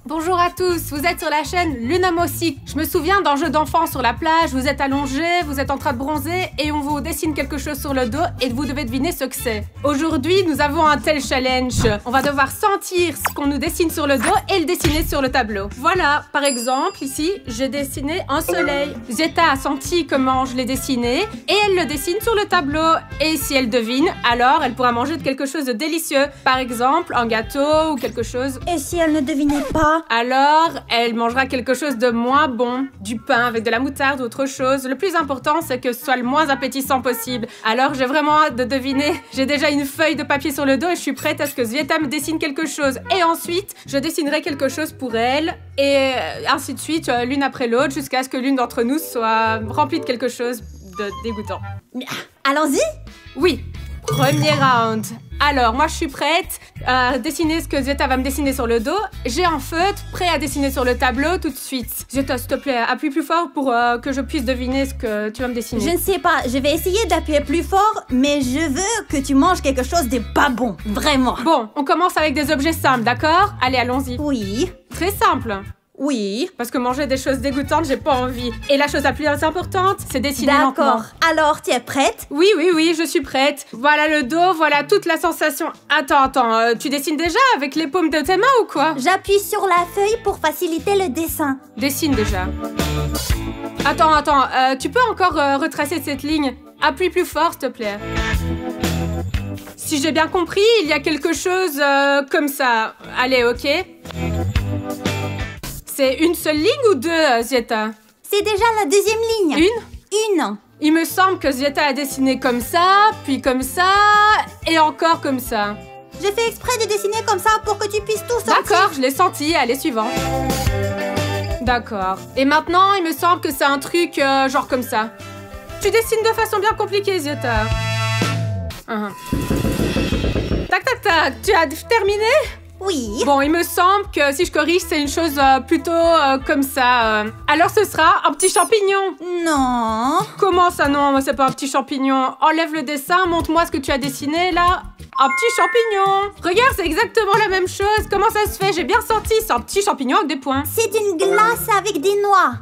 Bonjour à tous, vous êtes sur la chaîne Lunamossic. Je me souviens d'un jeu d'enfant sur la plage, vous êtes allongé, vous êtes en train de bronzer et on vous dessine quelque chose sur le dos et vous devez deviner ce que c'est. Aujourd'hui, nous avons un tel challenge. On va devoir sentir ce qu'on nous dessine sur le dos et le dessiner sur le tableau. Voilà, par exemple, ici, j'ai dessiné un soleil. Zeta a senti comment je l'ai dessiné et elle le dessine sur le tableau. Et si elle devine, alors elle pourra manger de quelque chose de délicieux. Par exemple, un gâteau ou quelque chose. Et si elle ne devinait pas? Alors, elle mangera quelque chose de moins bon, du pain avec de la moutarde ou autre chose. Le plus important, c'est que ce soit le moins appétissant possible. Alors, j'ai vraiment hâte de deviner. J'ai déjà une feuille de papier sur le dos et je suis prête à ce que Zeta me dessine quelque chose. Et ensuite, je dessinerai quelque chose pour elle et ainsi de suite, l'une après l'autre, jusqu'à ce que l'une d'entre nous soit remplie de quelque chose de dégoûtant. Allons-y. Oui, premier round. Alors, moi, je suis prête à dessiner ce que Zeta va me dessiner sur le dos. J'ai un feutre prêt à dessiner sur le tableau tout de suite. Zeta, s'il te plaît, appuie plus fort pour que je puisse deviner ce que tu vas me dessiner. Je ne sais pas, je vais essayer d'appuyer plus fort, mais je veux que tu manges quelque chose de pas bon, vraiment. Bon, on commence avec des objets simples, d'accord? Allez, allons-y. Oui. Très simple. Oui. Parce que manger des choses dégoûtantes, j'ai pas envie. Et la chose la plus importante, c'est dessiner lentement. D'accord. Alors, tu es prête? Oui, je suis prête. Voilà le dos, voilà toute la sensation. Attends, tu dessines déjà avec les paumes de tes mains ou quoi? J'appuie sur la feuille pour faciliter le dessin. Dessine déjà. Attends, tu peux encore retracer cette ligne? Appuie plus fort, s'il te plaît. Si j'ai bien compris, il y a quelque chose comme ça. Allez, ok. C'est une seule ligne ou deux, Zeta? C'est déjà la deuxième ligne. Une. Il me semble que Zeta a dessiné comme ça, puis comme ça, et encore comme ça. J'ai fait exprès de dessiner comme ça pour que tu puisses tout sentir. D'accord, je l'ai senti. Allez, suivant. D'accord. Et maintenant, il me semble que c'est un truc genre comme ça. Tu dessines de façon bien compliquée, Zeta. Tac. Tu as terminé? Oui. Bon, il me semble que si je corrige, c'est une chose plutôt comme ça. Alors ce sera un petit champignon. Non. Comment ça non? C'est pas un petit champignon. Enlève le dessin, montre-moi ce que tu as dessiné là. Un petit champignon. Regarde, c'est exactement la même chose. Comment ça se fait? J'ai bien senti. C'est un petit champignon avec des points. C'est une glace avec des noix.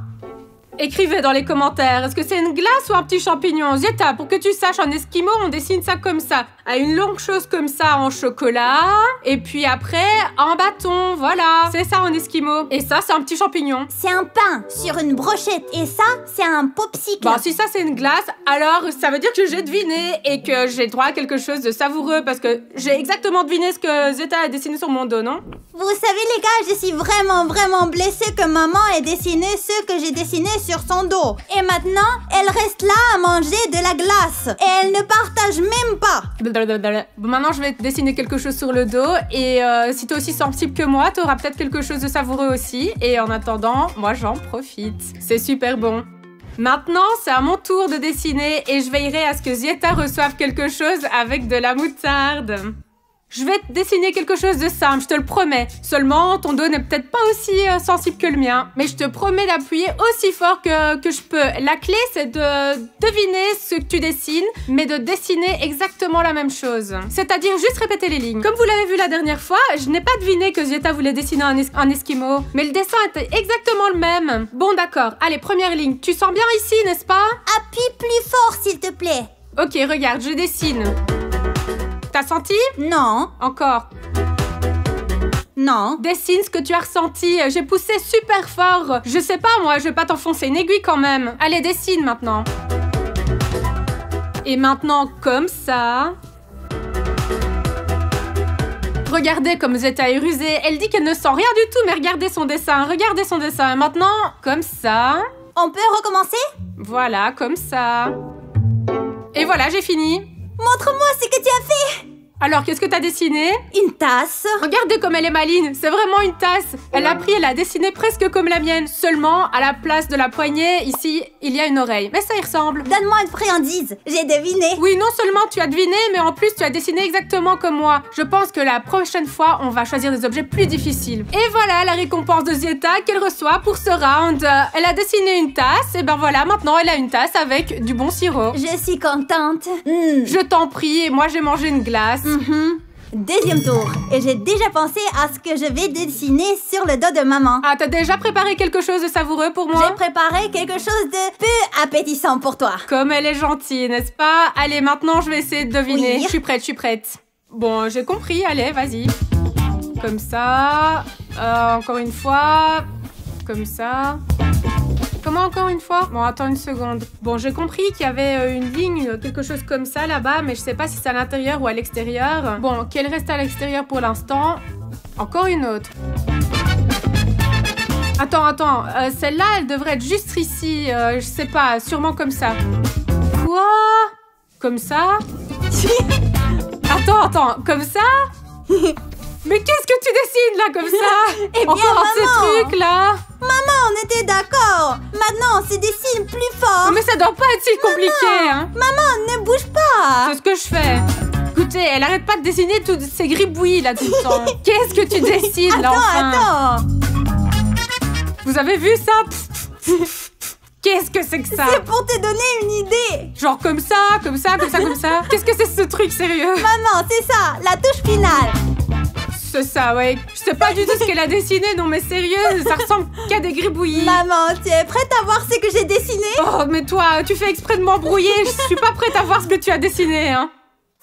Écrivez dans les commentaires, est-ce que c'est une glace ou un petit champignon? Zeta, pour que tu saches, en esquimau, on dessine ça comme ça. À une longue chose comme ça en chocolat. Et puis après, un bâton, voilà. C'est ça en esquimau. Et ça, c'est un petit champignon. C'est un pain sur une brochette. Et ça, c'est un popsicle. Bon, si ça, c'est une glace, alors ça veut dire que j'ai deviné et que j'ai droit à quelque chose de savoureux parce que j'ai exactement deviné ce que Zeta a dessiné sur mon dos, non? Vous savez, les gars, je suis vraiment blessée que maman ait dessiné ce que j'ai dessiné sur son dos. Et maintenant, elle reste là à manger de la glace. Et elle ne partage même pas. Bon, maintenant, je vais te dessiner quelque chose sur le dos. Et si t'es aussi sensible que moi, t'auras peut-être quelque chose de savoureux aussi. Et en attendant, moi, j'en profite. C'est super bon. Maintenant, c'est à mon tour de dessiner. Et je veillerai à ce que Zeta reçoive quelque chose avec de la moutarde. Je vais te dessiner quelque chose de simple, je te le promets. Seulement, ton dos n'est peut-être pas aussi sensible que le mien. Mais je te promets d'appuyer aussi fort que je peux. La clé, c'est de deviner ce que tu dessines, mais de dessiner exactement la même chose. C'est-à-dire juste répéter les lignes. Comme vous l'avez vu la dernière fois, je n'ai pas deviné que Zeta voulait dessiner un esquimau. Mais le dessin était exactement le même. Bon, d'accord. Allez, première ligne. Tu sens bien ici, n'est-ce pas? Appuie plus fort, s'il te plaît. Ok, regarde, je dessine. T'as senti? Non. Encore. Non. Dessine ce que tu as ressenti. J'ai poussé super fort. Je sais pas, moi, je vais pas t'enfoncer une aiguille quand même. Allez, dessine maintenant. Et maintenant, comme ça. Regardez comme Zeta est rusée. Elle dit qu'elle ne sent rien du tout, mais regardez son dessin. Regardez son dessin. Et maintenant, comme ça. On peut recommencer? Voilà, comme ça. Et voilà, j'ai fini. Montre-moi ce que tu as fait. Alors, qu'est-ce que t'as dessiné? Une tasse. Regardez comme elle est maligne, c'est vraiment une tasse. Elle a pris, elle a dessiné presque comme la mienne. Seulement, à la place de la poignée, ici, il y a une oreille. Mais ça y ressemble. Donne-moi une friandise, j'ai deviné. Oui, non seulement tu as deviné, mais en plus tu as dessiné exactement comme moi. Je pense que la prochaine fois, on va choisir des objets plus difficiles. Et voilà la récompense de Zeta qu'elle reçoit pour ce round. Elle a dessiné une tasse, et ben voilà, maintenant elle a une tasse avec du bon sirop. Je suis contente. Je t'en prie, moi j'ai mangé une glace. Deuxième tour. Et j'ai déjà pensé à ce que je vais dessiner sur le dos de maman. Ah, t'as déjà préparé quelque chose de savoureux pour moi? J'ai préparé quelque chose de peu appétissant pour toi. Comme elle est gentille, n'est-ce pas? Allez, maintenant, je vais essayer de deviner. Oui. Je suis prête. Bon, j'ai compris, allez, vas-y. Comme ça. Encore une fois. Comme ça. Comment encore une fois? Bon, attends une seconde. Bon, j'ai compris qu'il y avait une ligne, quelque chose comme ça là-bas, mais je sais pas si c'est à l'intérieur ou à l'extérieur. Bon, qu'elle reste à l'extérieur pour l'instant. Encore une autre. Attends. Celle-là, elle devrait être juste ici. Je sais pas, sûrement comme ça. Quoi? Comme ça? Attends, comme ça? Mais qu'est-ce que tu dessines là comme ça? Eh bien, encore maman, ces trucs là? Maman, on était d'accord. Maintenant, c'est dessine plus fort. Mais ça doit pas être si compliqué, hein? Maman, ne bouge pas. C'est ce que je fais. Écoutez, elle arrête pas de dessiner toutes ces gribouillis là tout le temps. Qu'est-ce que tu dessines là enfin? Attends. Vous avez vu ça? Qu'est-ce que c'est que ça? C'est pour te donner une idée. Genre comme ça. Qu'est-ce que c'est ce truc sérieux? Maman, c'est ça, la touche finale. C'est ça, ouais. Je sais pas du tout ce qu'elle a dessiné, non mais sérieux, ça ressemble qu'à des gribouillis. Maman, tu es prête à voir ce que j'ai dessiné? Oh, mais toi, tu fais exprès de m'embrouiller, je suis pas prête à voir ce que tu as dessiné, hein.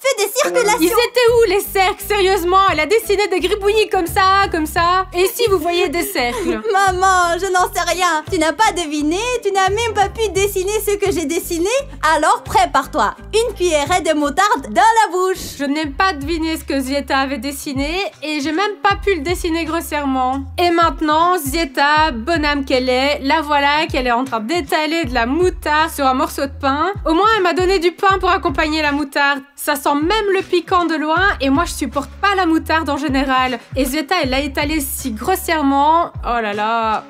Fais des circulations. Ils étaient où les cercles? Sérieusement, elle a dessiné des gribouillis comme ça. Et ici, vous voyez des cercles. Maman, je n'en sais rien. Tu n'as pas deviné, tu n'as même pas pu dessiner ce que j'ai dessiné. Alors prépare-toi. Une cuillerée de moutarde dans la bouche. Je n'ai pas deviné ce que Zieta avait dessiné et j'ai même pas pu le dessiner grossièrement. Et maintenant, Zieta, bonne âme qu'elle est, la voilà qu'elle est en train d'étaler de la moutarde sur un morceau de pain. Au moins, elle m'a donné du pain pour accompagner la moutarde. Ça sent même le piquant de loin et moi je supporte pas la moutarde en général. Et Zieta elle l'a étalé si grossièrement. Oh là là.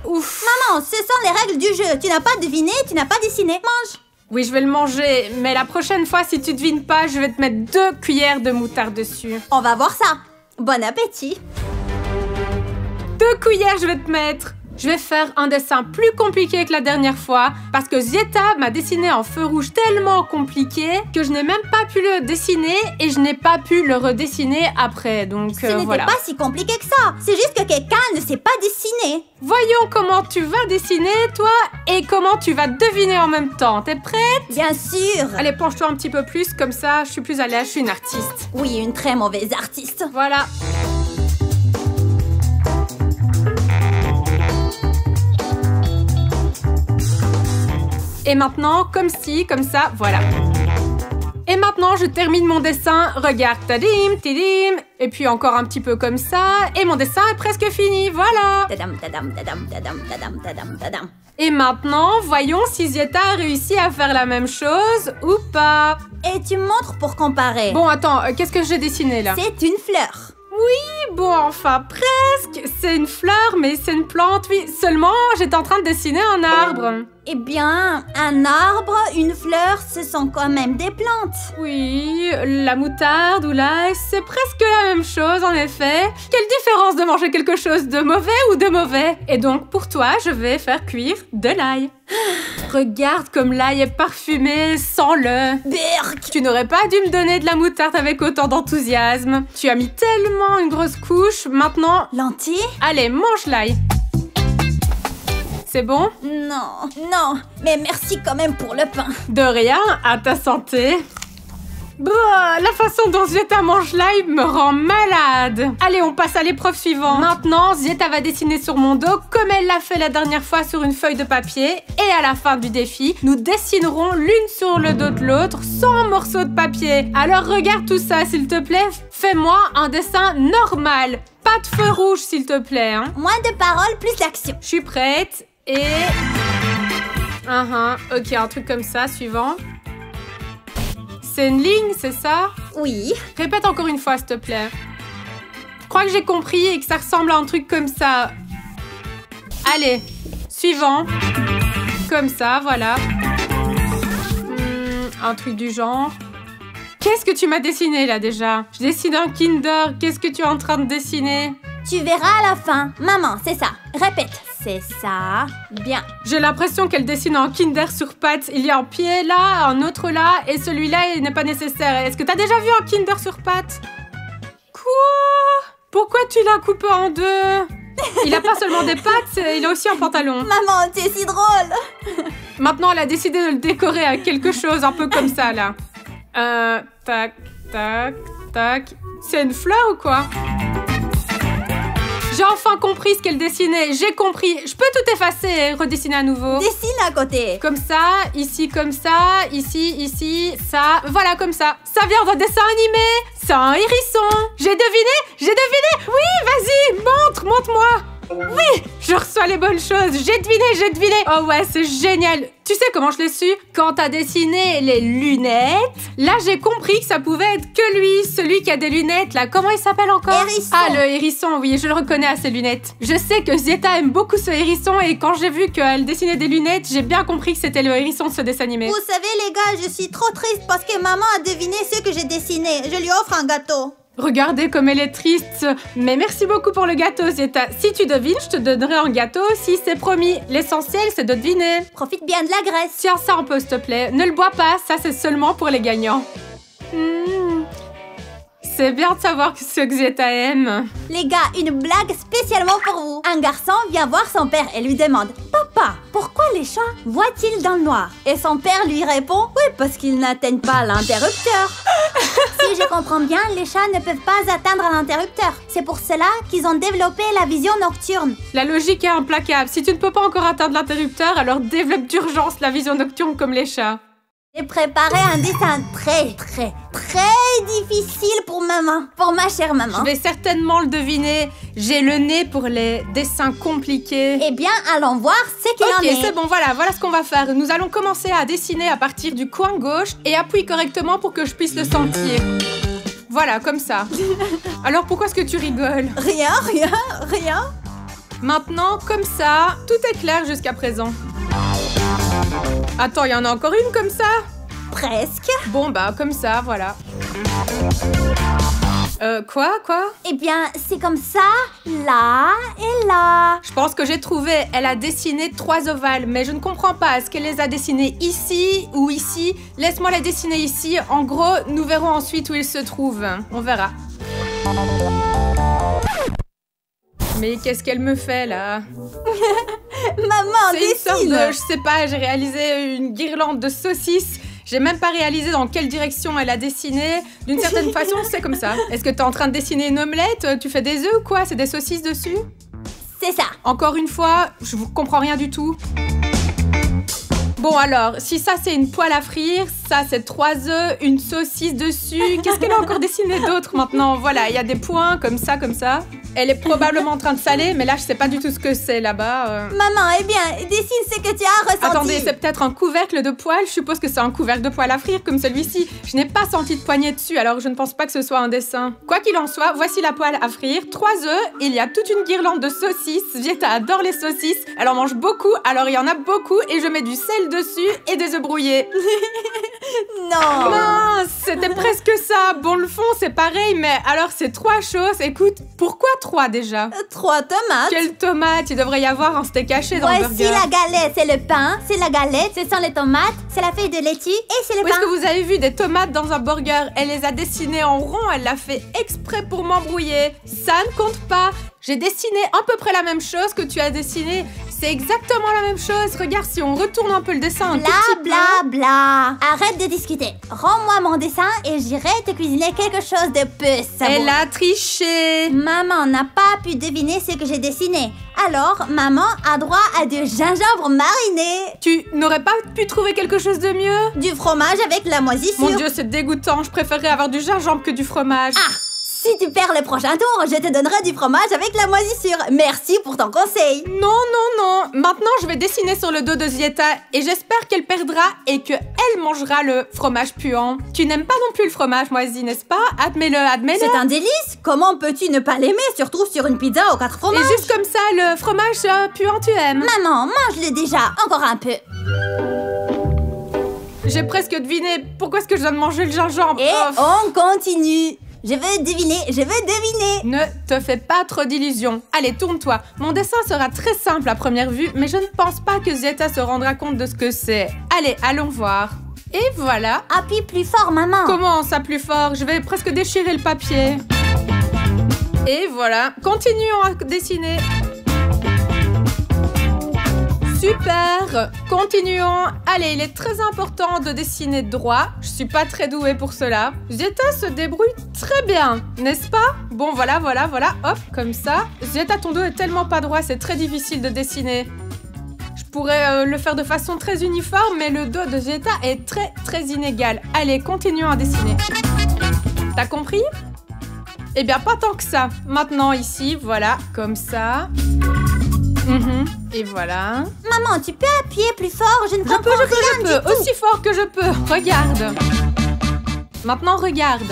Ouf. Maman, ce sont les règles du jeu. Tu n'as pas deviné, tu n'as pas dessiné. Mange. Oui, je vais le manger, mais la prochaine fois si tu devines pas, je vais te mettre 2 cuillères de moutarde dessus. On va voir ça. Bon appétit. 2 cuillères je vais te mettre. Je vais faire un dessin plus compliqué que la dernière fois parce que Zieta m'a dessiné en feu rouge tellement compliqué que je n'ai même pas pu le dessiner et je n'ai pas pu le redessiner après. Donc Ce n'était voilà. pas si compliqué que ça. C'est juste que quelqu'un ne sait pas dessiner. Voyons comment tu vas dessiner, toi, et comment tu vas deviner en même temps. T'es prête? Bien sûr. Allez, penche-toi un petit peu plus, comme ça, je suis plus à l'aise, je suis une artiste. Oui, une très mauvaise artiste. Voilà. Et maintenant, comme ci, comme ça, voilà. Et maintenant, je termine mon dessin. Regarde, tadim, tidim. Et puis encore un petit peu comme ça. Et mon dessin est presque fini, voilà. Tadam, tadam, tadam, tadam, tadam, tadam, tadam. Et maintenant, voyons si Zieta a réussi à faire la même chose ou pas. Et tu montres pour comparer. Bon, attends, qu'est-ce que j'ai dessiné là? C'est une fleur. Oui, bon, enfin, presque. C'est une fleur, mais c'est une plante, oui. Seulement, j'étais en train de dessiner un arbre. Eh bien, un arbre, une fleur, ce sont quand même des plantes. Oui, la moutarde ou l'ail, c'est presque la même chose, en effet. Quelle différence de manger quelque chose de mauvais ou de mauvais? Et donc, pour toi, je vais faire cuire de l'ail. Regarde comme l'ail est parfumé, sens-le. Berk. Tu n'aurais pas dû me donner de la moutarde avec autant d'enthousiasme. Tu as mis tellement une grosse couche, maintenant... Lentilles? Allez, mange l'ail. C'est bon? Non, non, mais merci quand même pour le pain. De rien, à ta santé. Bah, la façon dont Zieta mange l'ail me rend malade. Allez, on passe à l'épreuve suivante. Maintenant, Zieta va dessiner sur mon dos comme elle l'a fait la dernière fois sur une feuille de papier. Et à la fin du défi, nous dessinerons l'une sur le dos de l'autre sans morceau de papier. Alors regarde tout ça, s'il te plaît. Fais-moi un dessin normal. Pas de feu rouge, s'il te plaît. Hein. Moins de paroles, plus d'action. Je suis prête. Et... Ok, un truc comme ça, suivant. C'est une ligne, c'est ça? Oui. Répète encore une fois, s'il te plaît. Je crois que j'ai compris et que ça ressemble à un truc comme ça. Allez, suivant. Comme ça, voilà. Un truc du genre. Qu'est-ce que tu m'as dessiné, là, déjà? Je dessine un Kinder. Qu'est-ce que tu es en train de dessiner? Tu verras à la fin. Maman, c'est ça. Répète. C'est ça. Bien. J'ai l'impression qu'elle dessine un Kinder sur pattes. Il y a un pied là, un autre là, et celui-là il n'est pas nécessaire. Est-ce que t'as déjà vu un Kinder sur pattes? Quoi? Pourquoi tu l'as coupé en deux? Il a pas seulement des pattes, il a aussi un pantalon. Maman, tu es si drôle. Maintenant, elle a décidé de le décorer avec quelque chose un peu comme ça, là. Tac, tac, tac. C'est une fleur ou quoi? J'ai enfin compris ce qu'elle dessinait. J'ai compris. Je peux tout effacer et redessiner à nouveau. Dessine à côté. Comme ça, ici comme ça, ici, ça. Voilà, comme ça. Ça vient d'un dessin animé. C'est un hérisson. J'ai deviné? J'ai deviné? Oui, vas-y, montre-moi. Oui, je reçois les bonnes choses. J'ai deviné. Oh ouais, c'est génial. Tu sais comment je l'ai su? Quand t'as dessiné les lunettes, là j'ai compris que ça pouvait être que lui, celui qui a des lunettes là. Comment il s'appelle encore? Hérisson. Ah, le hérisson, oui, je le reconnais à ses lunettes. Je sais que Zieta aime beaucoup ce hérisson et quand j'ai vu qu'elle dessinait des lunettes, j'ai bien compris que c'était le hérisson de ce dessin animé. Vous savez les gars, je suis trop triste parce que maman a deviné ce que j'ai dessiné. Je lui offre un gâteau. Regardez comme elle est triste. Mais merci beaucoup pour le gâteau, Zieta. Si tu devines, je te donnerai un gâteau aussi, c'est promis. L'essentiel, c'est de deviner. Profite bien de la graisse. Tiens ça un peu, s'il te plaît. Ne le bois pas, ça c'est seulement pour les gagnants. C'est bien de savoir ce que Zieta aime. Les gars, une blague spécialement pour vous. Un garçon vient voir son père et lui demande « Papa, pourquoi les chats voient-ils dans le noir ?» Et son père lui répond « Oui, parce qu'ils n'atteignent pas l'interrupteur. » Si je comprends bien, les chats ne peuvent pas atteindre l'interrupteur. C'est pour cela qu'ils ont développé la vision nocturne. La logique est implacable. Si tu ne peux pas encore atteindre l'interrupteur, alors développe d'urgence la vision nocturne comme les chats. J'ai préparé un dessin très difficile pour maman. Pour ma chère maman. Je vais certainement le deviner. J'ai le nez pour les dessins compliqués. Eh bien, allons voir ce qu'il en est. Ok, c'est bon, voilà ce qu'on va faire. Nous allons commencer à dessiner à partir du coin gauche et appuie correctement pour que je puisse le sentir. Voilà, comme ça. Alors pourquoi est-ce que tu rigoles? Rien. Maintenant, comme ça, tout est clair jusqu'à présent. Attends, il y en a encore une comme ça? Presque. Bon, bah, comme ça, voilà. Quoi? Eh bien, c'est comme ça, là et là. Je pense que j'ai trouvé. Elle a dessiné 3 ovales, mais je ne comprends pas. Est-ce qu'elle les a dessinés ici ou ici? Laisse-moi les dessiner ici. En gros, nous verrons ensuite où ils se trouvent. On verra. Mais qu'est-ce qu'elle me fait, là? Maman, c'est une sorte dessine. de... Je sais pas, j'ai réalisé une guirlande de saucisses. J'ai même pas réalisé dans quelle direction elle a dessiné. D'une certaine façon, c'est comme ça. Est-ce que t'es en train de dessiner une omelette? Tu fais des œufs ou quoi? C'est des saucisses dessus? C'est ça. Encore une fois, je comprends rien du tout. Bon alors, si ça c'est une poêle à frire, ça c'est 3 œufs, une saucisse dessus. Qu'est-ce qu'elle a encore dessiné d'autre maintenant? Voilà, il y a des points comme ça. Elle est probablement en train de saler, mais là je sais pas du tout ce que c'est là-bas. Maman, eh bien, dessine ce que tu as ressenti. Attendez, c'est peut-être un couvercle de poêle. Je suppose que c'est un couvercle de poêle à frire comme celui-ci. Je n'ai pas senti de poignée dessus, alors je ne pense pas que ce soit un dessin. Quoi qu'il en soit, voici la poêle à frire. 3 œufs, il y a toute une guirlande de saucisses. Zieta adore les saucisses. Elle en mange beaucoup, alors il y en a beaucoup et je mets du sel dessus et des œufs brouillés. Non. Mince, c'était presque ça. Bon, le fond, c'est pareil, mais alors c'est 3 choses. Écoute, pourquoi 3 déjà? 3 tomates. Quelle tomate? Il devrait y avoir un steak haché dans le Voici burger. la galette, c'est le pain, c'est la galette, ce sont les tomates, c'est la feuille de laitue et c'est le Où est-ce pain. que vous avez vu des tomates dans un burger? Elle les a dessinées en rond, elle l'a fait exprès pour m'embrouiller. Ça ne compte pas. J'ai dessiné à peu près la même chose que tu as dessiné. C'est exactement la même chose. Regarde, si on retourne un peu le dessin un tout petit peu. Bla. Arrête de discuter. Rends-moi mon dessin et j'irai te cuisiner quelque chose de peu savoureux. Elle a triché. Maman n'a pas pu deviner ce que j'ai dessiné. Alors, maman a droit à du gingembre mariné. Tu n'aurais pas pu trouver quelque chose de mieux? Du fromage avec la moisissure. Mon Dieu, c'est dégoûtant. Je préférerais avoir du gingembre que du fromage. Ah! Si tu perds le prochain tour, je te donnerai du fromage avec la moisissure. Merci pour ton conseil. Non. Maintenant, je vais dessiner sur le dos de Zieta et j'espère qu'elle perdra et qu'elle mangera le fromage puant. Tu n'aimes pas non plus le fromage moisi, n'est-ce pas? Admets-le. C'est un délice. Comment peux-tu ne pas l'aimer, surtout sur une pizza aux 4 fromages? Et juste comme ça, le fromage puant, tu aimes? Maman, mange-le déjà. Encore un peu. J'ai presque deviné. Pourquoi est-ce que je dois manger le gingembre? Et on continue. Je veux deviner. Ne te fais pas trop d'illusions. Allez, tourne-toi. Mon dessin sera très simple à première vue, mais je ne pense pas que Zieta se rendra compte de ce que c'est. Allez, allons voir. Et voilà. Appuie plus fort, maman. Comment ça plus fort? Je vais presque déchirer le papier. Et voilà, continuons à dessiner. Super! Continuons. Allez, il est très important de dessiner droit. Je suis pas très douée pour cela. Zeta se débrouille très bien, n'est-ce pas? Bon, voilà. Hop, comme ça. Zeta, ton dos est tellement pas droit, c'est très difficile de dessiner. Je pourrais le faire de façon très uniforme, mais le dos de Zeta est très inégal. Allez, continuons à dessiner. T'as compris? Eh bien, pas tant que ça. Maintenant, ici, voilà, comme ça. Et voilà. Maman, tu peux appuyer plus fort? Je ne comprends rien du tout. Aussi fort que je peux. Regarde. Maintenant, regarde.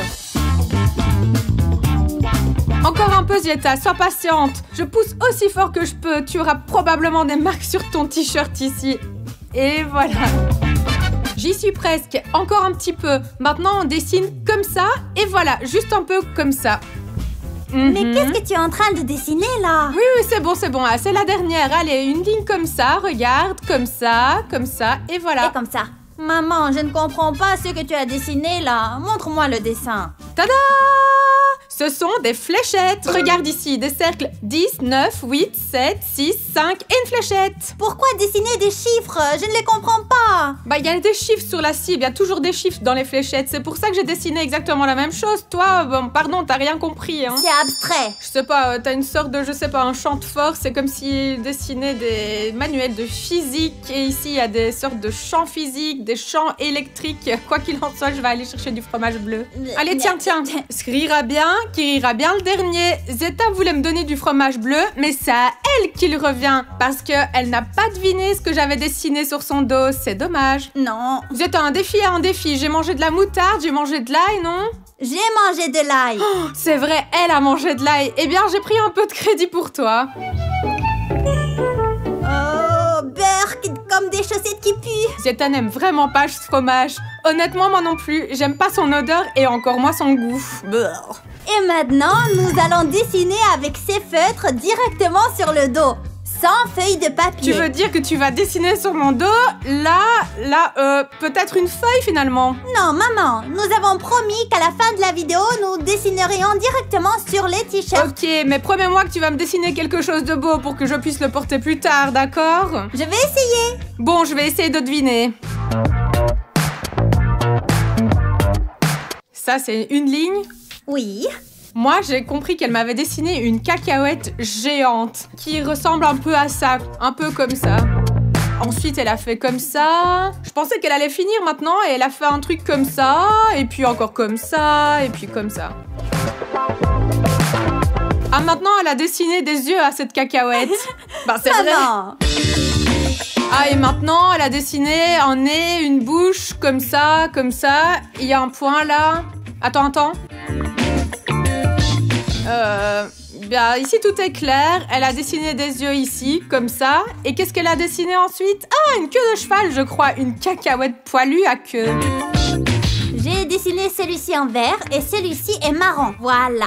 Encore un peu, Zeta, sois patiente. Je pousse aussi fort que je peux. Tu auras probablement des marques sur ton t-shirt ici. Et voilà. J'y suis presque. Encore un petit peu. Maintenant, on dessine comme ça. Et voilà, juste un peu comme ça. Mais qu'est-ce que tu es en train de dessiner là? Oui, c'est bon. Ah, c'est la dernière. Allez, une ligne comme ça, regarde, comme ça, et voilà. Et comme ça. Maman, je ne comprends pas ce que tu as dessiné là. Montre-moi le dessin. Tada! Ce sont des fléchettes. Regarde ici, des cercles 10, 9, 8, 7, 6, 5 et une fléchette. Pourquoi dessiner des chiffres? Je ne les comprends pas. Bah, il y a des chiffres sur la cible, il y a toujours des chiffres dans les fléchettes. C'est pour ça que j'ai dessiné exactement la même chose. Toi, bon, pardon, t'as rien compris, hein. C'est abstrait. Je sais pas, t'as une sorte de, un champ de force. C'est comme s'il dessinait des manuels de physique. Et ici, il y a des sortes de champs physiques, des champs électriques. Quoi qu'il en soit, je vais aller chercher du fromage bleu. Allez, tiens. Ce qui rira bien le dernier. Zeta voulait me donner du fromage bleu, mais c'est à elle qu'il revient. Parce qu'elle n'a pas deviné ce que j'avais dessiné sur son dos. C'est dommage. Non. Zeta, un défi. J'ai mangé de la moutarde, j'ai mangé de l'ail, non? J'ai mangé de l'ail. Oh, c'est vrai, elle a mangé de l'ail. Eh bien, j'ai pris un peu de crédit pour toi. Oh, beurre comme des chaussettes qui puent. Zeta n'aime vraiment pas ce fromage. Honnêtement, moi non plus. J'aime pas son odeur et encore moins son goût. Beurre. Et maintenant, nous allons dessiner avec ces feutres directement sur le dos, sans feuille de papier. Tu veux dire que tu vas dessiner sur mon dos? Là, peut-être une feuille finalement? Non, maman, nous avons promis qu'à la fin de la vidéo, nous dessinerions directement sur les t-shirts. Ok, mais promets-moi que tu vas me dessiner quelque chose de beau pour que je puisse le porter plus tard, d'accord? Je vais essayer. Bon, je vais essayer de deviner. Ça, c'est une ligne? Oui. Moi, j'ai compris qu'elle m'avait dessiné une cacahuète géante qui ressemble un peu à ça, un peu comme ça. Ensuite, elle a fait comme ça. Je pensais qu'elle allait finir maintenant et elle a fait un truc comme ça, et puis encore comme ça, et puis comme ça. Ah, maintenant, elle a dessiné des yeux à cette cacahuète. Bah, c'est vrai. Ah, et maintenant, elle a dessiné un nez, une bouche, comme ça. Il y a un point là. Attends. Bien, ici tout est clair. Elle a dessiné des yeux ici, comme ça. Et qu'est-ce qu'elle a dessiné ensuite? Ah, une queue de cheval, je crois. Une cacahuète poilue à queue. J'ai dessiné celui-ci en vert et celui-ci est marron. Voilà.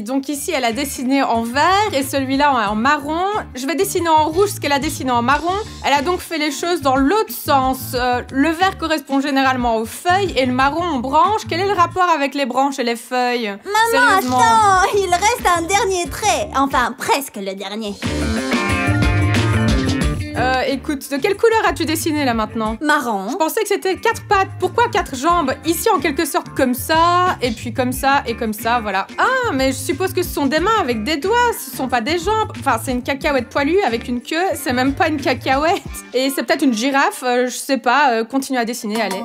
Donc ici, elle a dessiné en vert et celui-là en marron. Je vais dessiner en rouge ce qu'elle a dessiné en marron. Elle a donc fait les choses dans l'autre sens. Le vert correspond généralement aux feuilles et le marron aux branches. Quel est le rapport avec les branches et les feuilles? Maman, attends! Il reste un dernier trait. Enfin, presque le dernier. Écoute, de quelle couleur as-tu dessiné là maintenant? Marron. Je pensais que c'était 4 pattes. Pourquoi 4 jambes? Ici en quelque sorte comme ça, et puis comme ça, et comme ça, voilà. Ah, mais je suppose que ce sont des mains avec des doigts, ce sont pas des jambes. Enfin, c'est une cacahuète poilue avec une queue, c'est même pas une cacahuète. Et c'est peut-être une girafe, je sais pas, continue à dessiner, allez.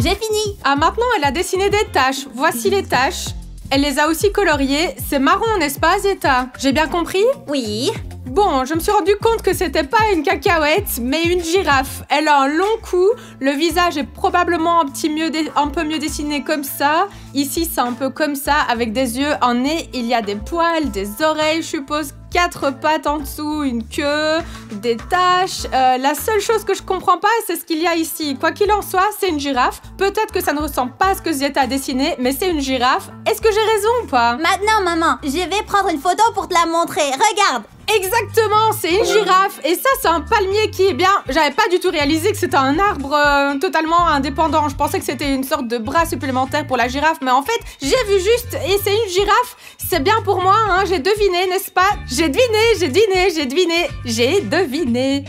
J'ai fini. Ah, maintenant elle a dessiné des taches. Voici les taches. Elle les a aussi coloriées. C'est marron, n'est-ce pas, Zeta? J'ai bien compris? Oui. Bon, je me suis rendu compte que c'était pas une cacahuète, mais une girafe. Elle a un long cou, le visage est probablement un peu mieux dessiné comme ça. Ici, c'est un peu comme ça, avec des yeux, un nez, il y a des poils, des oreilles, je suppose, 4 pattes en dessous, une queue, des taches. La seule chose que je comprends pas, c'est ce qu'il y a ici. Quoi qu'il en soit, c'est une girafe. Peut-être que ça ne ressemble pas à ce que Zeta a dessiné, mais c'est une girafe. Est-ce que j'ai raison ou pas? Maintenant, maman, je vais prendre une photo pour te la montrer. Regarde. Exactement, c'est une girafe. Et ça, c'est un palmier qui est bien... J'avais pas du tout réalisé que c'était un arbre totalement indépendant. Je pensais que c'était une sorte de bras supplémentaire pour la girafe. Mais en fait, j'ai vu juste et c'est une girafe. C'est bien pour moi, hein. J'ai deviné, n'est-ce pas? J'ai deviné.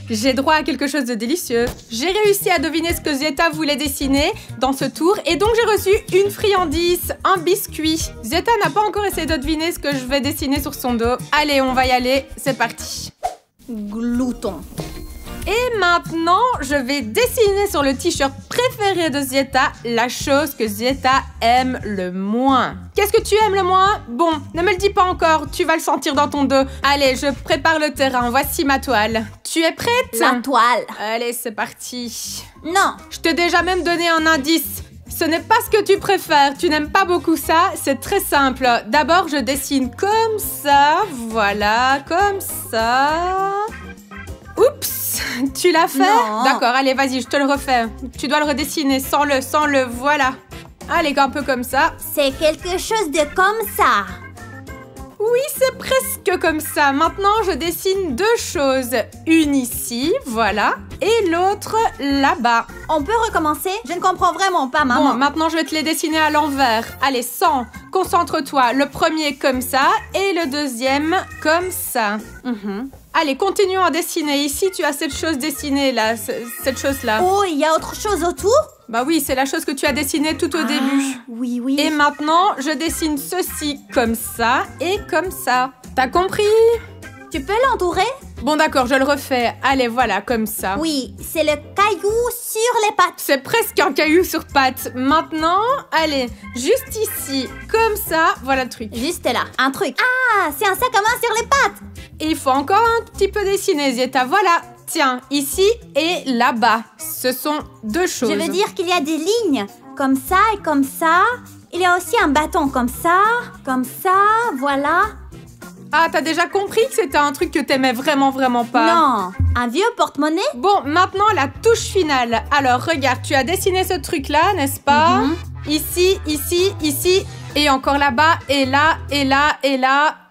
J'ai droit à quelque chose de délicieux. J'ai réussi à deviner ce que Zeta voulait dessiner dans ce tour. Et donc, j'ai reçu une friandise, un biscuit. Zeta n'a pas encore essayé de deviner ce que je vais dessiner sur son dos. Allez, on va y aller. C'est parti. Glouton. Et maintenant, je vais dessiner sur le t-shirt préféré de Zeta la chose que Zeta aime le moins. Qu'est-ce que tu aimes le moins? Bon, ne me le dis pas encore, tu vas le sentir dans ton dos. Allez, je prépare le terrain, voici ma toile. Tu es prête? La toile. Allez, c'est parti. Non. Je t'ai déjà même donné un indice. Ce n'est pas ce que tu préfères, tu n'aimes pas beaucoup ça, c'est très simple. D'abord, je dessine comme ça, voilà, comme ça. Oups, tu l'as fait? D'accord, allez, vas-y, je te le refais. Tu dois le redessiner, sans le, voilà. Allez, un peu comme ça. C'est quelque chose de comme ça. Oui, c'est presque comme ça. Maintenant, je dessine deux choses. Une ici, voilà, et l'autre là-bas. On peut recommencer? Je ne comprends vraiment pas, maman. Bon, maintenant, je vais te les dessiner à l'envers. Allez, concentre-toi. Le premier comme ça, et le deuxième comme ça. Allez, continuons à dessiner. Ici, tu as cette chose dessinée, là, cette chose-là. Oh, il y a autre chose autour? Bah oui, c'est la chose que tu as dessinée tout au début. Oui. Et maintenant, je dessine ceci comme ça et comme ça. T'as compris? Tu peux l'entourer? Bon d'accord, je le refais. Allez, voilà, comme ça. Oui, c'est le caillou sur les pattes. C'est presque un caillou sur pattes. Maintenant, allez, juste ici, comme ça, voilà le truc. Juste là, un truc. Ah, c'est un sac à main sur les pattes. Et il faut encore un petit peu dessiner, Zeta. Voilà, tiens, ici et là-bas. Ce sont deux choses. Je veux dire qu'il y a des lignes, comme ça et comme ça. Il y a aussi un bâton comme ça, voilà. Ah, t'as déjà compris que c'était un truc que t'aimais vraiment pas? Non, un vieux porte-monnaie. Bon, maintenant, la touche finale. Alors, regarde, tu as dessiné ce truc-là, n'est-ce pas? Ici, et encore là-bas, et là,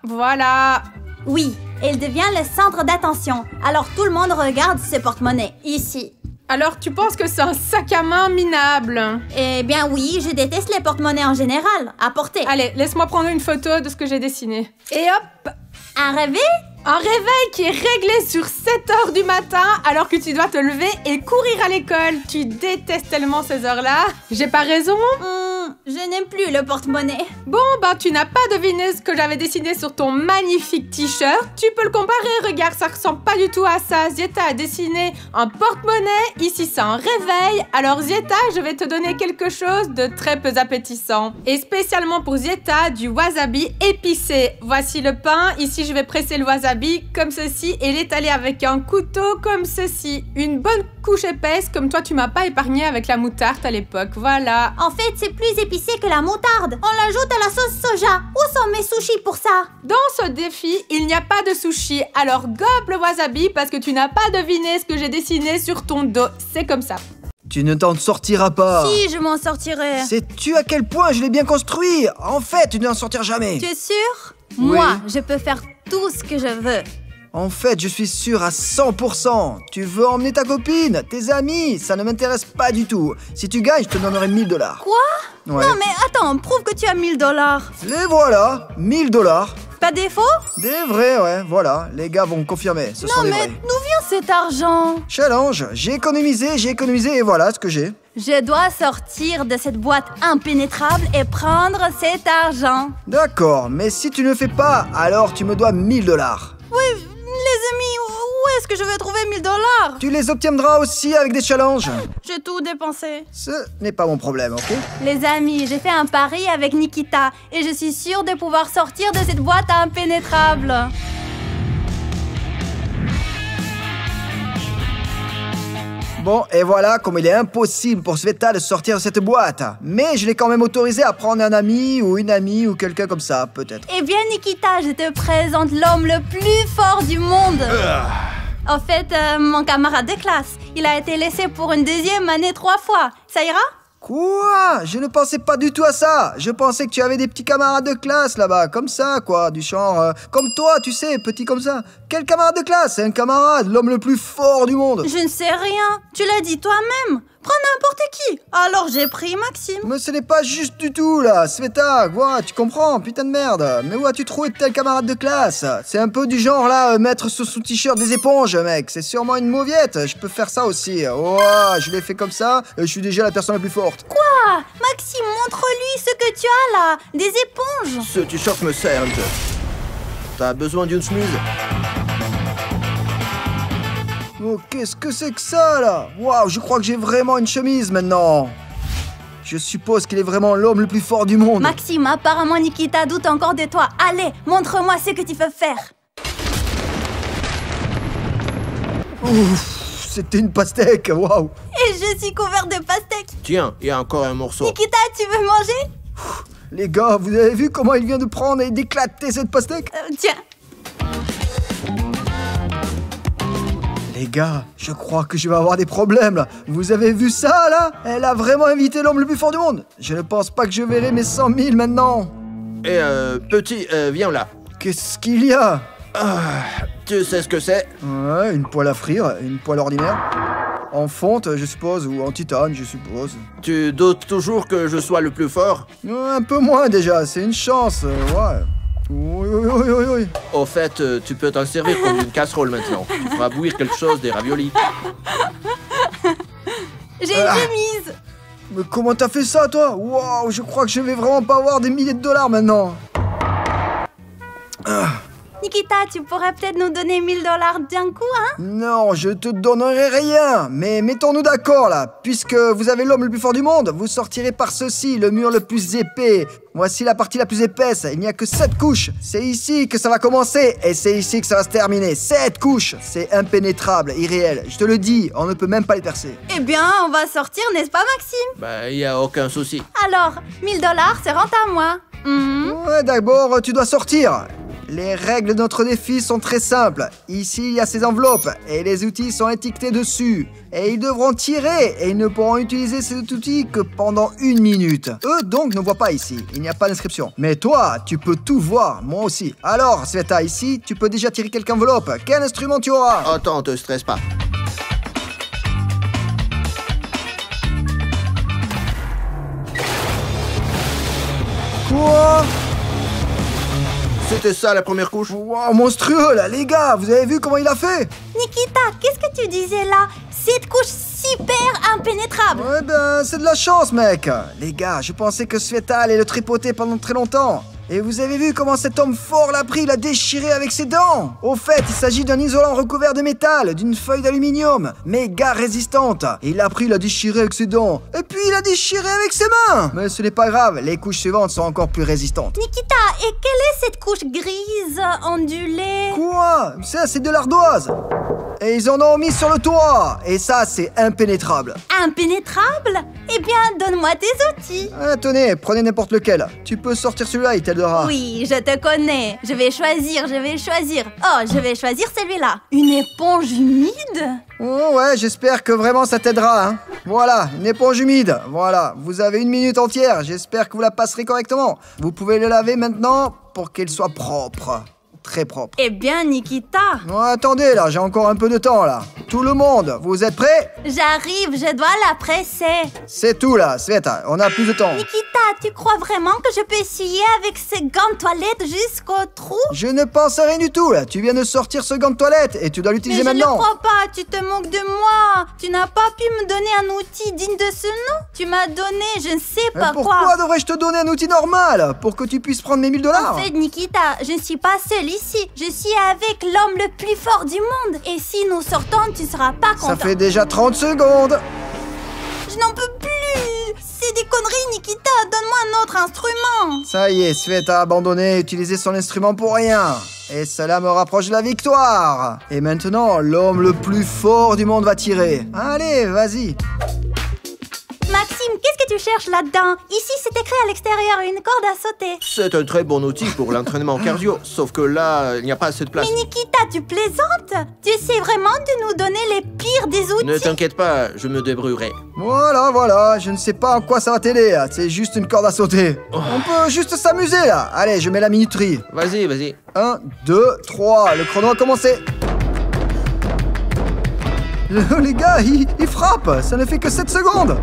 voilà. Oui, et il devient le centre d'attention. Alors, tout le monde regarde ce porte-monnaie, ici. Alors, tu penses que c'est un sac à main minable? Eh bien oui, je déteste les porte-monnaies en général, à porter. Allez, laisse-moi prendre une photo de ce que j'ai dessiné. Et hop! Un réveil? Un réveil qui est réglé sur 7h du matin alors que tu dois te lever et courir à l'école. Tu détestes tellement ces heures-là. J'ai pas raison? Je n'aime plus le porte-monnaie. Bon, ben tu n'as pas deviné ce que j'avais dessiné sur ton magnifique t-shirt. Tu peux le comparer, regarde, ça ressemble pas du tout à ça. Zeta a dessiné un porte-monnaie, ici c'est un réveil. Alors Zeta, je vais te donner quelque chose de très peu appétissant. Et spécialement pour Zeta, du wasabi épicé. Voici le pain, ici je vais presser le wasabi comme ceci et l'étaler avec un couteau comme ceci. Une bonne couche épaisse comme toi tu m'as pas épargné avec la moutarde à l'époque, voilà. En fait, c'est plus épicé que la moutarde. On l'ajoute à la sauce soja. Où sont mes sushis pour ça? Dans ce défi, il n'y a pas de sushi. Alors gobe le wasabi parce que tu n'as pas deviné ce que j'ai dessiné sur ton dos. C'est comme ça. Tu ne t'en sortiras pas. Si, je m'en sortirai. Sais-tu à quel point je l'ai bien construit? En fait, tu n'en sortiras jamais. Tu es sûr? Oui. Moi, je peux faire tout ce que je veux. En fait, je suis sûr à 100%. Tu veux emmener ta copine, tes amis, ça ne m'intéresse pas du tout. Si tu gagnes, je te donnerai 1000 $. Quoi? Ouais. Non mais attends, prouve que tu as 1000 $. Les voilà, 1000 $. Pas des faux? Des vrais, ouais, voilà. Les gars vont confirmer, ce sont Non des mais vrais. d'où vient cet argent? Challenge, j'ai économisé et voilà ce que j'ai. Je dois sortir de cette boîte impénétrable et prendre cet argent. D'accord, mais si tu ne le fais pas, alors tu me dois 1000 $. Oui, les amis, où est-ce que je vais trouver 1000 $? Tu les obtiendras aussi avec des challenges. J'ai tout dépensé. Ce n'est pas mon problème, ok? Les amis, j'ai fait un pari avec Nikita et je suis sûre de pouvoir sortir de cette boîte impénétrable. Bon, et voilà comme il est impossible pour Sveta de sortir de cette boîte. Mais je l'ai quand même autorisé à prendre un ami ou une amie ou quelqu'un comme ça, peut-être. Eh bien, Nikita, je te présente l'homme le plus fort du monde. En fait, mon camarade de classe, il a été laissé pour une deuxième année 3 fois. Ça ira? Quoi? Je ne pensais pas du tout à ça. Je pensais que tu avais des petits camarades de classe là-bas, comme ça, quoi. Du genre, comme toi, tu sais, petit comme ça. Quel camarade de classe? C'est un camarade, l'homme le plus fort du monde. Je ne sais rien. Tu l'as dit toi-même. Prends n'importe qui. Alors j'ai pris Maxime. Mais ce n'est pas juste du tout, là. Sveta, quoi, tu comprends, putain de merde. Mais où as-tu trouvé tel camarade de classe? C'est un peu du genre, là, mettre sur son t-shirt des éponges, mec. C'est sûrement une mauviette. Je peux faire ça aussi. Oh, je l'ai fait comme ça, et je suis déjà la personne la plus forte. Quoi? Maxime, montre-lui ce que tu as là. Des éponges. Ce t-shirt me sert un peu. T'as besoin d'une chemise? Oh, qu'est-ce que c'est que ça, là? Waouh, je crois que j'ai vraiment une chemise, maintenant. Je suppose qu'il est vraiment l'homme le plus fort du monde. Maxime, apparemment Nikita doute encore de toi. Allez, montre-moi ce que tu peux faire. Ouf, c'était une pastèque, waouh. Et je suis couvert de pastèques. Tiens, il y a encore un morceau. Nikita, tu veux manger? Les gars, vous avez vu comment il vient de prendre et d'éclater cette pastèque? Tiens. Les gars, je crois que je vais avoir des problèmes là. Vous avez vu ça là? Elle a vraiment invité l'homme le plus fort du monde. Je ne pense pas que je verrai mes 100 000 maintenant. Et petit, viens là. Qu'est-ce qu'il y a? Tu sais ce que c'est? Ouais, une poêle à frire, une poêle ordinaire. En fonte, je suppose, ou en titane, je suppose. Tu doutes toujours que je sois le plus fort? Un peu moins déjà, c'est une chance, ouais. Oui, oui, oui, oui, oui. Au fait, tu peux t'en servir comme une casserole maintenant. Tu feras bouillir quelque chose, des raviolis. J'ai une chemise. Mais comment t'as fait ça, toi? Waouh, je crois que je vais vraiment pas avoir des milliers de dollars maintenant. Nikita, tu pourrais peut-être nous donner 1000 $ d'un coup, hein? Non, je te donnerai rien. Mais mettons-nous d'accord là. Puisque vous avez l'homme le plus fort du monde, vous sortirez par ceci, le mur le plus épais. Voici la partie la plus épaisse. Il n'y a que 7 couches. C'est ici que ça va commencer et c'est ici que ça va se terminer. 7 couches. C'est impénétrable, irréel. Je te le dis, on ne peut même pas les percer. Eh bien, on va sortir, n'est-ce pas, Maxime? Bah, y a aucun souci. Alors, 1000 $ se rendent à moi. Ouais, d'abord, tu dois sortir. Les règles de notre défi sont très simples. Ici, il y a ces enveloppes et les outils sont étiquetés dessus. Et ils devront tirer et ils ne pourront utiliser ces outils que pendant 1 minute. Eux, donc, ne voient pas ici. Il n'y a pas d'inscription. Mais toi, tu peux tout voir. Moi aussi. Alors, Sveta, ici, tu peux déjà tirer quelques enveloppes. Quel instrument tu auras? Attends, te stresse pas. Quoi? C'était ça la première couche? Wow, monstrueux là, les gars, vous avez vu comment il a fait? Nikita, qu'est-ce que tu disais là? Cette couche super impénétrable. Ouais ben, c'est de la chance, mec. Les gars, je pensais que Sveta allait le tripoter pendant très longtemps. Et vous avez vu comment cet homme fort l'a pris, l'a déchiré avec ses dents? Au fait, il s'agit d'un isolant recouvert de métal, d'une feuille d'aluminium, méga résistante. Et il l'a pris, l'a déchiré avec ses dents. Et puis il l'a déchiré avec ses mains. Mais ce n'est pas grave, les couches suivantes sont encore plus résistantes. Nikita, et quelle est cette couche grise, ondulée? Quoi? Ça, c'est de l'ardoise. Et ils en ont mis sur le toit. Et ça, c'est impénétrable. Impénétrable? Eh bien, donne-moi tes outils. Tenez, prenez n'importe lequel. Tu peux sortir celui-là, Iteldora. Oui, je te connais. Je vais choisir. Oh, je vais choisir celui-là. Une éponge humide? Oh ouais, j'espère que vraiment ça t'aidera, hein. Voilà, une éponge humide. Voilà, vous avez 1 minute entière. J'espère que vous la passerez correctement. Vous pouvez le laver maintenant pour qu'elle soit propre. Très propre. Eh bien, Nikita. Non, attendez, là, j'ai encore un peu de temps, là. Tout le monde, vous êtes prêts? J'arrive, je dois la presser. C'est tout, là, Sveta, on a plus de temps. Nikita, tu crois vraiment que je peux essuyer avec ces gants de toilette jusqu'au trou? Je ne pense à rien du tout, là. Tu viens de sortir ce gant de toilette et tu dois l'utiliser Mais je maintenant. ne crois pas, tu te moques de moi. Tu n'as pas pu me donner un outil digne de ce nom. Tu m'as donné, je ne sais pas quoi. Pourquoi devrais-je te donner un outil normal? Pour que tu puisses prendre mes 1000 $? En fait, Nikita, je ne suis pas seule ici. Je suis avec l'homme le plus fort du monde. Et si nous sortons, tu seras pas content. Ça fait déjà 30 secondes. Je n'en peux plus. C'est des conneries, Nikita. Donne-moi un autre instrument. Ça y est, Sveta a abandonné et utilisé son instrument pour rien. Et cela me rapproche de la victoire. Et maintenant, l'homme le plus fort du monde va tirer. Allez, vas-y. Maxime, qu'est-ce que tu tu cherches là-dedans? Ici, c'est écrit à l'extérieur, une corde à sauter. C'est un très bon outil pour l'entraînement cardio, sauf que là, il n'y a pas assez de place. Mais Nikita, tu plaisantes? Tu essaies vraiment de nous donner les pires des outils? Ne t'inquiète pas, je me débrouillerai. Voilà, je ne sais pas en quoi ça va t'aider, c'est juste une corde à sauter. On peut juste s'amuser là. Allez, je mets la minuterie. Vas-y. 1, 2, 3, le chrono a commencé. Les gars, ils frappent, ça ne fait que 7 secondes.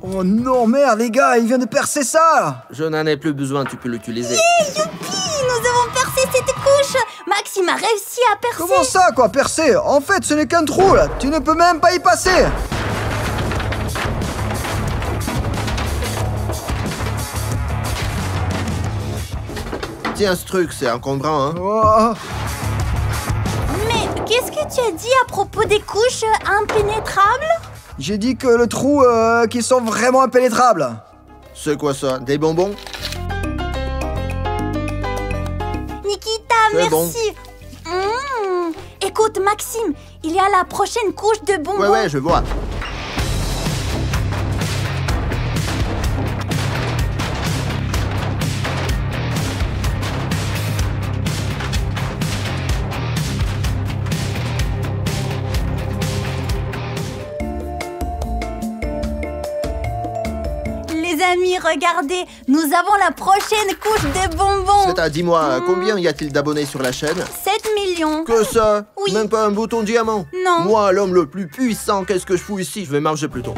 Oh non, merde, les gars, il vient de percer ça. Je n'en ai plus besoin, tu peux l'utiliser. Youpi! Nous avons percé cette couche! Maxime a réussi à percer! Comment ça, quoi, percer? En fait, ce n'est qu'un trou, là. Tu ne peux même pas y passer. Tiens, ce truc, c'est encombrant, hein. Oh. Mais qu'est-ce que tu as dit à propos des couches impénétrables? J'ai dit que le trou, qui sont vraiment impénétrables. C'est quoi ça? Des bonbons? Nikita, C'est merci! bon. Écoute, Maxime, il y a la prochaine couche de bonbons. Ouais, je vois. Les amis, regardez, nous avons la prochaine couche de bonbons. C'est à, dis-moi, combien y a-t-il d'abonnés sur la chaîne? 7 millions. Que ça? Oui. Même pas un bouton diamant? Non. Moi, l'homme le plus puissant, qu'est-ce que je fous ici? Je vais manger plutôt.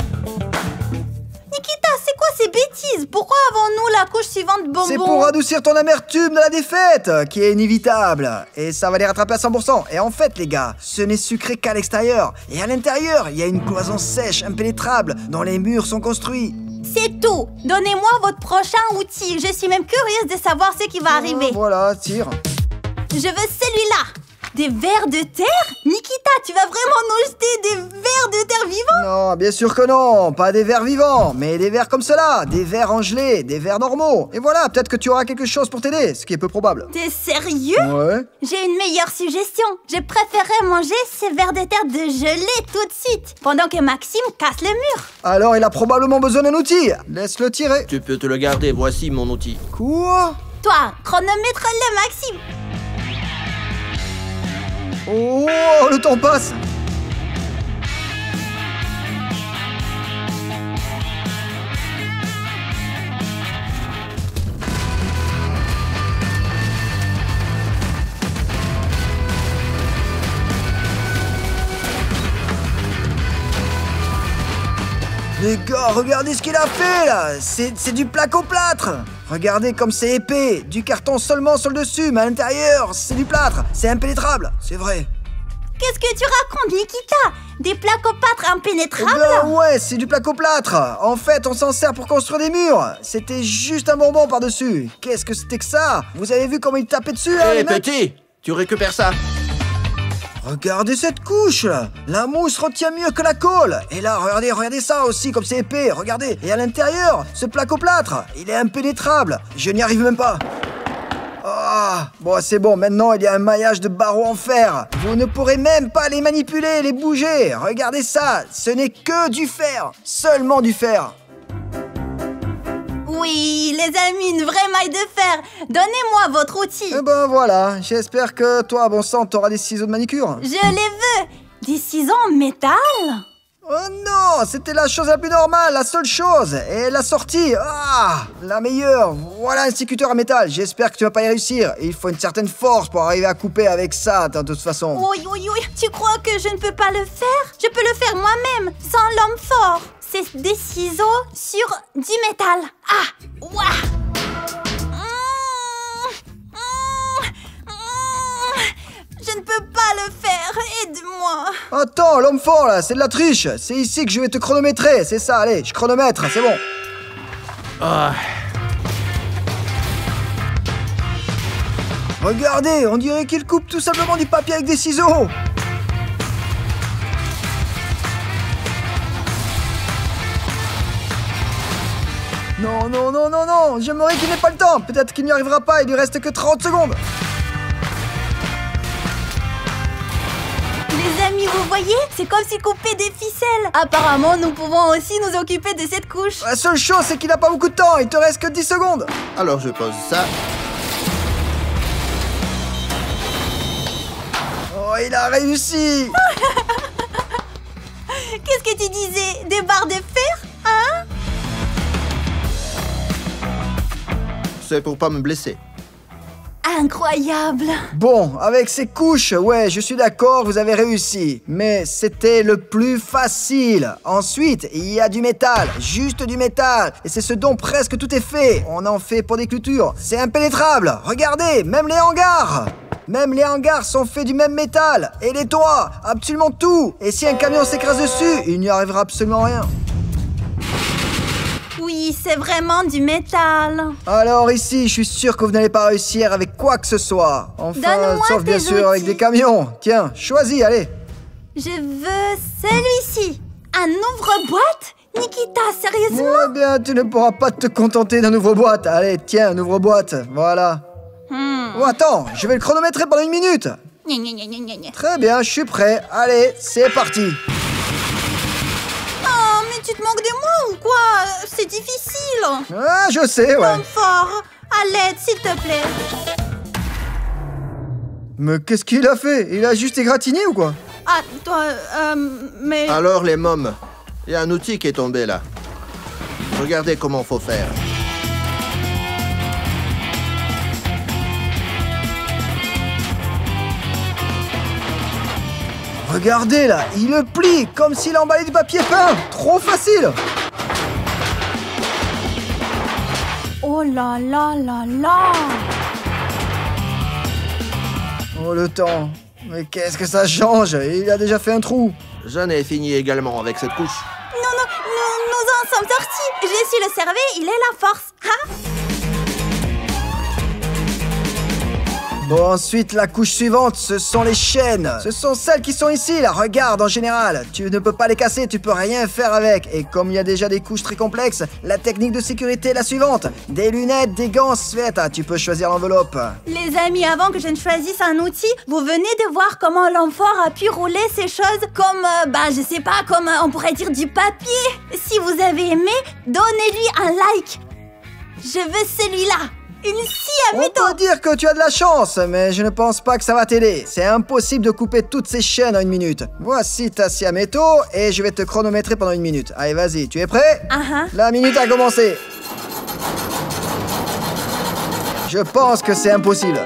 Nikita, c'est quoi ces bêtises? Pourquoi avons-nous la couche suivante de bonbons? C'est pour adoucir ton amertume de la défaite, qui est inévitable. Et ça va les rattraper à 100%. Et en fait, les gars, ce n'est sucré qu'à l'extérieur. Et à l'intérieur, il y a une cloison sèche, impénétrable, dont les murs sont construits. C'est tout. Donnez-moi votre prochain outil. Je suis même curieuse de savoir ce qui va arriver. Voilà, tire. Je veux celui-là. Des vers de terre? Nikita, tu vas vraiment nous jeter des vers de terre vivants? Non, bien sûr que non, pas des vers vivants, mais des vers comme cela, des vers en gelée, des vers normaux. Et voilà, peut-être que tu auras quelque chose pour t'aider, ce qui est peu probable. T'es sérieux? Ouais. J'ai une meilleure suggestion. Je préférerais manger ces vers de terre de gelée tout de suite, pendant que Maxime casse le mur. Alors il a probablement besoin d'un outil. Laisse-le tirer. Tu peux te le garder, voici mon outil. Quoi? Toi, chronomètre-le, Maxime. Oh, le temps passe. Les gars, regardez ce qu'il a fait là. C'est du placo-plâtre. Regardez comme c'est épais. Du carton seulement sur le dessus, mais à l'intérieur, c'est du plâtre. C'est impénétrable, c'est vrai. Qu'est-ce que tu racontes, Nikita? Des plaques-au-pâtre impénétrables? Eh ben ouais, c'est du placo-plâtre. En fait, on s'en sert pour construire des murs. C'était juste un bonbon par-dessus. Qu'est-ce que c'était que ça? Vous avez vu comment il tapait dessus, hein, Hé, les mecs? petit, tu récupères ça. Regardez cette couche là. La mousse retient mieux que la colle. Et là, regardez ça aussi, comme c'est épais. Regardez. Et à l'intérieur, ce placo-plâtre, il est impénétrable. Je n'y arrive même pas. Ah, bon, c'est bon. Maintenant, il y a un maillage de barreaux en fer. Vous ne pourrez même pas les manipuler, les bouger. Regardez ça. Ce n'est que du fer. Seulement du fer. Oui, les amis, une vraie maille de fer. Donnez-moi votre outil. Eh ben voilà. J'espère que toi, bon sang, t'auras des ciseaux de manicure. Je les veux. Des ciseaux en métal? Oh non, c'était la chose la plus normale, la seule chose. Et la sortie, la meilleure. Voilà un sécuteur à métal. J'espère que tu vas pas y réussir. Il faut une certaine force pour arriver à couper avec ça, de toute façon. Oui. Tu crois que je ne peux pas le faire? Je peux le faire moi-même, sans l'homme fort. C'est des ciseaux sur du métal. Ah, ouah. Je ne peux pas le faire. Aide-moi. Attends, l'homme fort là, c'est de la triche. C'est ici que je vais te chronométrer. C'est ça, allez, je chronomètre, c'est bon. Ah, Regardez, on dirait qu'il coupe tout simplement du papier avec des ciseaux. Non, j'aimerais qu'il n'ait pas le temps. Peut-être qu'il n'y arrivera pas, il lui reste que 30 secondes. Les amis, amis, vous voyez? C'est comme s'il coupait des ficelles. Apparemment, nous pouvons aussi nous occuper de cette couche. La seule chose, c'est qu'il n'a pas beaucoup de temps. Il te reste que 10 secondes. Alors je pose ça. Oh, il a réussi. Qu'est-ce que tu disais? Des barres de fer? Hein? C'est pour pas me blesser. Incroyable. Bon, avec ces couches, ouais, je suis d'accord, vous avez réussi. Mais c'était le plus facile. Ensuite, il y a du métal, juste du métal. Et c'est ce dont presque tout est fait. On en fait pour des clôtures. C'est impénétrable. Regardez, même les hangars. Même les hangars sont faits du même métal. Et les toits, absolument tout. Et si un camion s'écrase dessus, il n'y arrivera absolument rien. Oui, c'est vraiment du métal. Alors ici, je suis sûr que vous n'allez pas réussir avec quoi que ce soit. Enfin, Donne-moi sauf bien tes sûr avec outils. des camions. Tiens, choisis, allez. Je veux celui-ci. Un ouvre-boîte? Nikita, sérieusement? Eh bien, tu ne pourras pas te contenter d'un ouvre-boîte. Allez, tiens, un ouvre-boîte. Voilà. Oh, attends, je vais le chronométrer pendant 1 minute. Gna, gna, gna, gna, gna. Très bien, je suis prêt. Allez, c'est parti. Oh, mais tu te moques de moi ou quoi? C'est difficile. Ah, je sais, ouais. Comme fort. À l'aide, s'il te plaît. Mais qu'est-ce qu'il a fait? Il a juste égratigné ou quoi? Ah, toi, mais... Alors les mômes, il y a un outil qui est tombé là. Regardez comment faut faire. Regardez là, il le plie comme s'il emballait du papier peint. Trop facile. Oh là là là là. Oh, le temps. Mais qu'est-ce que ça change? Il a déjà fait un trou. J'en ai fini également avec cette couche. Nous en sommes sortis. J'ai su le cerveau, il est la force. Hein? Bon, ensuite, la couche suivante, ce sont les chaînes. Ce sont celles qui sont ici, là. Regarde, en général. Tu ne peux pas les casser, tu peux rien faire avec. Et comme il y a déjà des couches très complexes, la technique de sécurité est la suivante. Des lunettes, des gants, Sveta, tu peux choisir l'enveloppe. Les amis, avant que je ne choisisse un outil, vous venez de voir comment l'enfort a pu rouler ces choses comme, je sais pas, comme on pourrait dire du papier. Si vous avez aimé, donnez-lui un like. Je veux celui-là. Une scie à On métaux. peut dire que tu as de la chance, mais je ne pense pas que ça va t'aider. C'est impossible de couper toutes ces chaînes en 1 minute. Voici ta scie à métaux et je vais te chronométrer pendant 1 minute. Allez, vas-y, tu es prêt? La minute a commencé. Je pense que c'est impossible.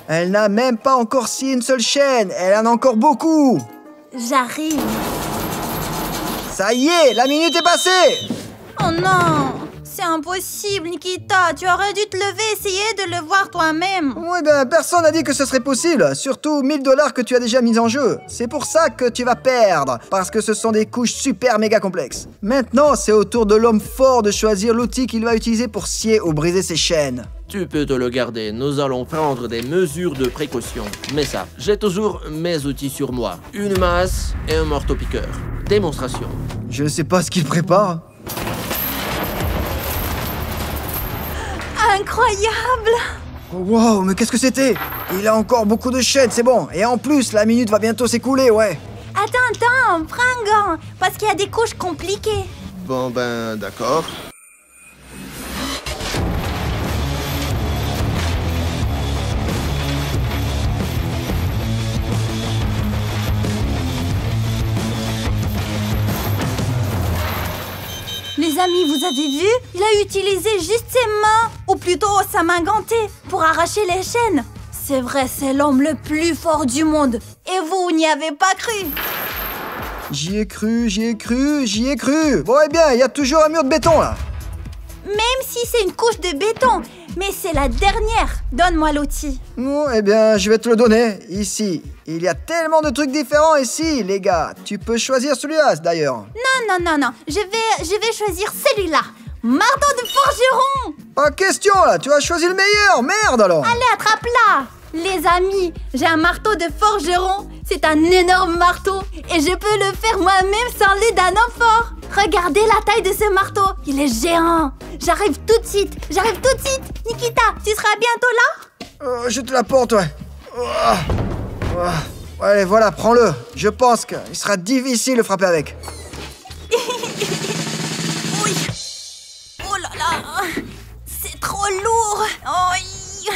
Elle n'a même pas encore scié une seule chaîne. Elle en a encore beaucoup. J'arrive. Ça y est, la minute est passée. Oh non, c'est impossible, Nikita. Tu aurais dû te lever, essayer de le voir toi-même. Oui, ben, personne n'a dit que ce serait possible. Surtout 1 000 $ que tu as déjà mis en jeu. C'est pour ça que tu vas perdre. Parce que ce sont des couches super méga complexes. Maintenant, c'est au tour de l'homme fort de choisir l'outil qu'il va utiliser pour scier ou briser ses chaînes. Tu peux te le garder, nous allons prendre des mesures de précaution. Mais ça, j'ai toujours mes outils sur moi. Une masse et un marteau-piqueur. Démonstration. Je sais pas ce qu'il prépare. Incroyable. Oh, wow, mais qu'est-ce que c'était? Il a encore beaucoup de chaînes, c'est bon. Et en plus, la minute va bientôt s'écouler, ouais. Attends, prends un gant, parce qu'il y a des couches compliquées. Bon ben, d'accord. Les amis, vous avez vu? Il a utilisé juste ses mains, ou plutôt sa main gantée, pour arracher les chaînes. C'est vrai, c'est l'homme le plus fort du monde. Et vous n'y avez pas cru. J'y ai cru, j'y ai cru, j'y ai cru. Bon, eh bien, il y a toujours un mur de béton, là. Même si c'est une couche de béton, mais c'est la dernière. Donne-moi l'outil. Oh, eh bien, je vais te le donner. Ici, il y a tellement de trucs différents ici, les gars. Tu peux choisir celui-là, d'ailleurs. Non. Je vais choisir celui-là. Marteau de forgeron. Pas question, là. Tu as choisi le meilleur. Merde, alors. Allez, attrape-la. Les amis, j'ai un marteau de forgeron. C'est un énorme marteau. Et je peux le faire moi-même sans l'aide d'un homme fort. Regardez la taille de ce marteau. Il est géant. J'arrive tout de suite. Nikita, tu seras bientôt là? Je te la porte, ouais. Allez, voilà, prends-le. Je pense qu'il sera difficile de frapper avec. Oui. Oh là là. C'est trop lourd. Oui.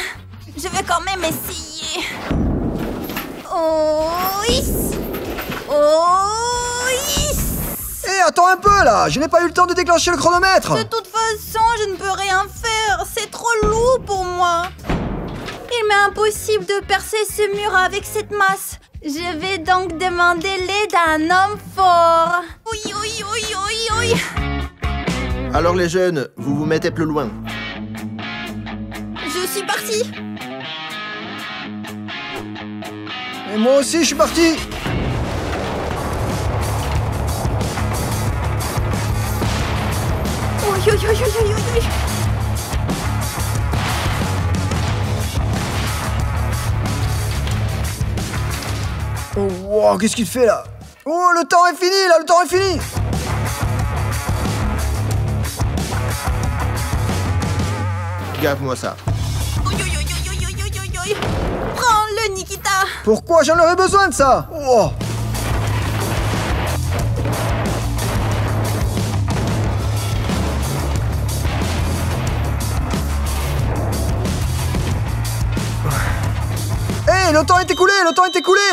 Je vais quand même essayer. Oh, yes. Hé, attends un peu, là. Je n'ai pas eu le temps de déclencher le chronomètre. De toute façon, je ne peux rien faire. C'est trop lourd pour moi. Il m'est impossible de percer ce mur avec cette masse. Je vais donc demander l'aide à un homme fort. Oui. Alors les jeunes, vous vous mettez plus loin. Je suis partie. Et moi aussi, je suis parti. Oui. Oh, wow, qu'est-ce qu'il fait là? Oh, le temps est fini, là, le temps est fini. Garde-moi ça. Prends-le, Nikita. Pourquoi j'en aurais besoin de ça? Oh. Hey, le temps est écoulé,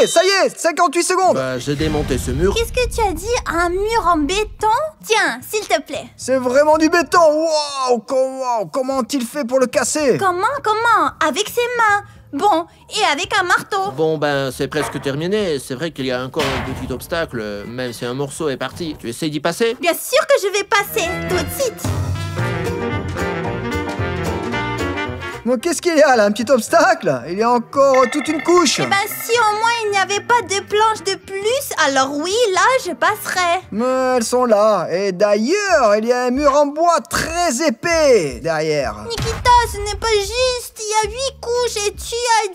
ça y est, 58 secondes. Bah, j'ai démonté ce mur. Qu'est-ce que tu as dit? Un mur en béton? Tiens, s'il te plaît. C'est vraiment du béton. Wow, comment ont-ils fait pour le casser? Comment? Avec ses mains. Bon, et avec un marteau. Bon, ben, c'est presque terminé. C'est vrai qu'il y a encore un petit obstacle, même si un morceau est parti. Tu essaies d'y passer? Bien sûr que je vais passer, tout de suite. Bon, qu'est-ce qu'il y a là? Un petit obstacle? Il y a encore toute une couche. Eh ben, si au moins il n'y avait pas de planches de plus, alors oui, là, je passerai. Mais elles sont là. Et d'ailleurs, il y a un mur en bois très épais derrière. Nikita, ce n'est pas juste. Il y a 8 couches et tu as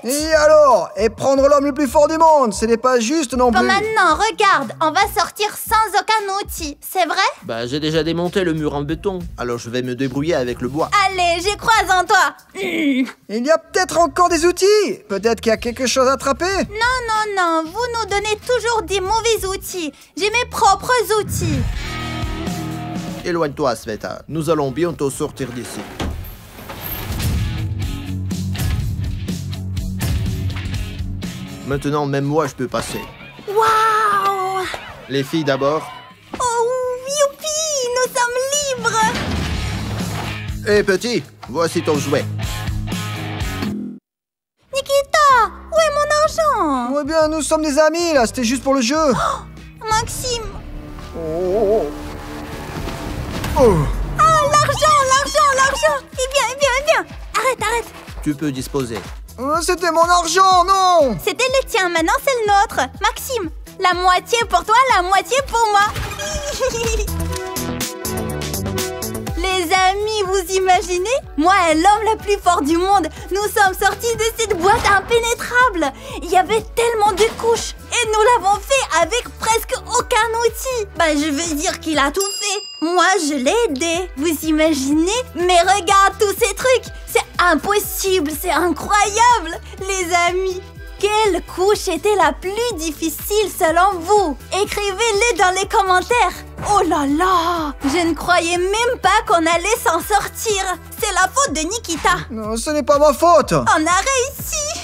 17. Et alors? Et prendre l'homme le plus fort du monde, ce n'est pas juste non Bon, plus. maintenant, regarde, on va sortir sans aucun outil, c'est vrai? Bah, j'ai déjà démonté le mur en béton. Alors je vais me débrouiller avec le bois. Allez, je crois en toi. Il y a peut-être encore des outils. Peut-être qu'il y a quelque chose à attraper. Non, vous nous donnez toujours des mauvais outils. J'ai mes propres outils. Éloigne-toi, Sveta. Nous allons bientôt sortir d'ici. Maintenant, même moi, je peux passer. Waouh! Les filles d'abord. Oh, youpi! Nous sommes libres! Hé, petit, voici ton jouet. Nikita! Où est mon argent? Ouais bien, nous sommes des amis là, c'était juste pour le jeu. Maxime! Oh. Ah, l'argent! Eh bien! Arrête! Tu peux disposer. C'était mon argent, non! C'était le tien, maintenant c'est le nôtre. Maxime, la moitié pour toi, la moitié pour moi. Les amis, vous imaginez? Moi et l'homme le plus fort du monde, nous sommes sortis de cette boîte impénétrable. Il y avait tellement de couches et nous l'avons fait avec presque aucun outil. Bah, je veux dire qu'il a tout fait. Moi, je l'ai aidé. Vous imaginez? Mais regarde tous ces trucs. C'est impossible, c'est incroyable. Les amis, quelle couche était la plus difficile selon vous? Écrivez-le dans les commentaires. Oh là là! Je ne croyais même pas qu'on allait s'en sortir. C'est la faute de Nikita. Non, ce n'est pas ma faute. On a réussi.